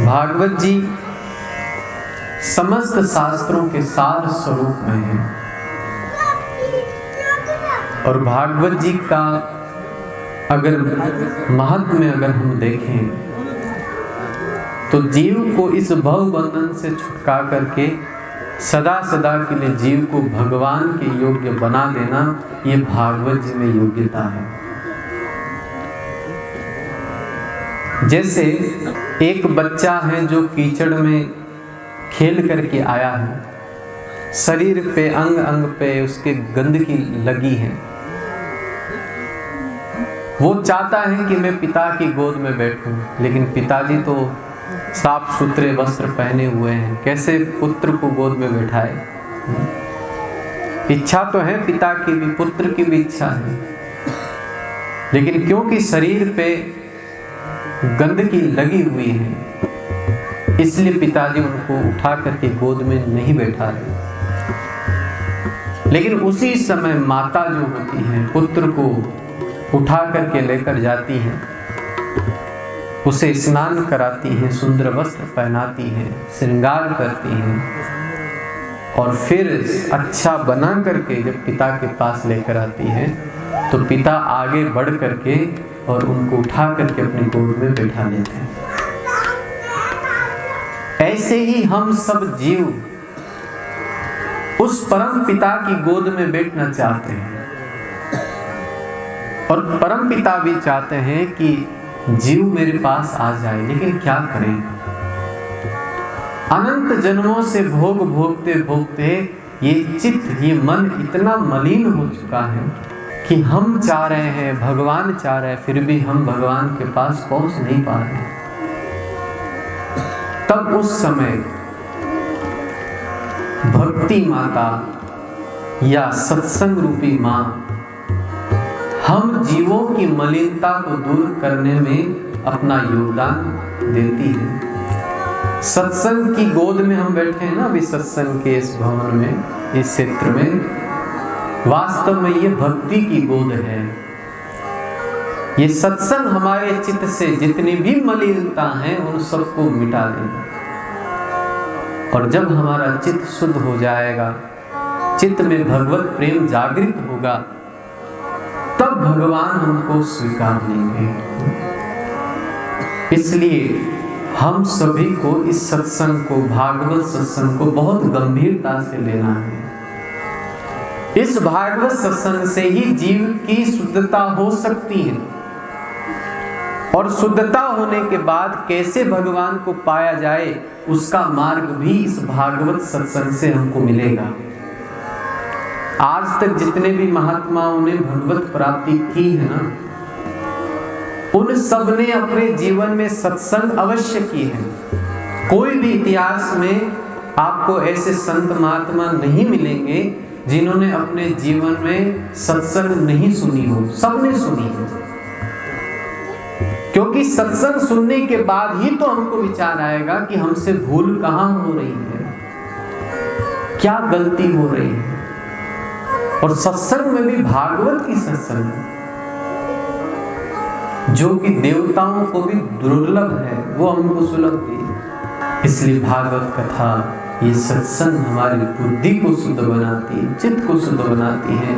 भागवत जी समस्त शास्त्रों के सार स्वरूप में है और भागवत जी का अगर महत्व अगर हम देखें तो जीव को इस भव बंधन से छुटका करके सदा सदा के लिए जीव को भगवान के योग्य बना देना, ये भागवत जी में योग्यता है। जैसे एक बच्चा है जो कीचड़ में खेल करके आया है, शरीर पे अंग अंग पे उसके गंदगी लगी है, वो चाहता है कि मैं पिता की गोद में बैठूं, लेकिन पिताजी तो साफ सुथरे वस्त्र पहने हुए हैं, कैसे पुत्र को गोद में बैठाए। इच्छा तो है पिता की भी, पुत्र की भी इच्छा है, लेकिन क्योंकि शरीर पे गंदगी लगी हुई है इसलिए पिताजी उनको उठा करके गोद में नहीं बैठा रहे। लेकिन उसी समय माता जो होती है पुत्र को उठा करके लेकर जाती है, उसे स्नान कराती हैं, सुंदर वस्त्र पहनाती हैं, श्रृंगार करती हैं और फिर अच्छा बना करके जब पिता के पास लेकर आती है तो पिता आगे बढ़ करके और उनको उठा करके अपनी गोद में बैठा लेते हैं। ऐसे ही हम सब जीव उस परम पिता की गोद में बैठना चाहते हैं और परम पिता भी चाहते हैं कि जीव मेरे पास आ जाए, लेकिन क्या करें। अनंत जन्मों से भोग भोगते भोगते ये चित्त, ये मन इतना मलिन हो चुका है कि हम चाह रहे हैं, भगवान चाह रहे हैं, फिर भी हम भगवान के पास पहुंच नहीं पा रहे। तब उस समय भक्ति माता या सत्संग रूपी मां हम जीवों की मलिनता को दूर करने में अपना योगदान देती है। सत्संग की गोद में हम बैठे हैं ना अभी सत्संग के इस भवन में, इस क्षेत्र में, वास्तव में ये भक्ति की गोद है। ये सत्संग हमारे चित्त से जितनी भी मलिनता है उन सबको मिटा देगा और जब हमारा चित्त शुद्ध हो जाएगा, चित्त में भगवत प्रेम जागृत होगा, तब भगवान हमको स्वीकार लेंगे। इसलिए हम सभी को इस सत्संग को, भागवत सत्संग को बहुत गंभीरता से लेना है। इस भागवत सत्संग से ही जीव की शुद्धता हो सकती है और शुद्धता होने के बाद कैसे भगवान को पाया जाए उसका मार्ग भी इस भागवत सत्संग से हमको मिलेगा। आज तक जितने भी महात्माओं ने भगवत प्राप्ति की है ना, उन सब ने अपने जीवन में सत्संग अवश्य की है। कोई भी इतिहास में आपको ऐसे संत महात्मा नहीं मिलेंगे जिन्होंने अपने जीवन में सत्संग नहीं सुनी हो, सबने सुनी है। क्योंकि सत्संग सुनने के बाद ही तो हमको विचार आएगा कि हमसे भूल कहां हो रही है, क्या गलती हो रही है। और सत्संग में भी भागवत की सत्संग जो कि देवताओं को भी दुर्लभ है, वो हमको सुलभ है। इसलिए भागवत कथा, ये सत्संग हमारी बुद्धि को शुद्ध बनाती है, चित्त को शुद्ध बनाती है।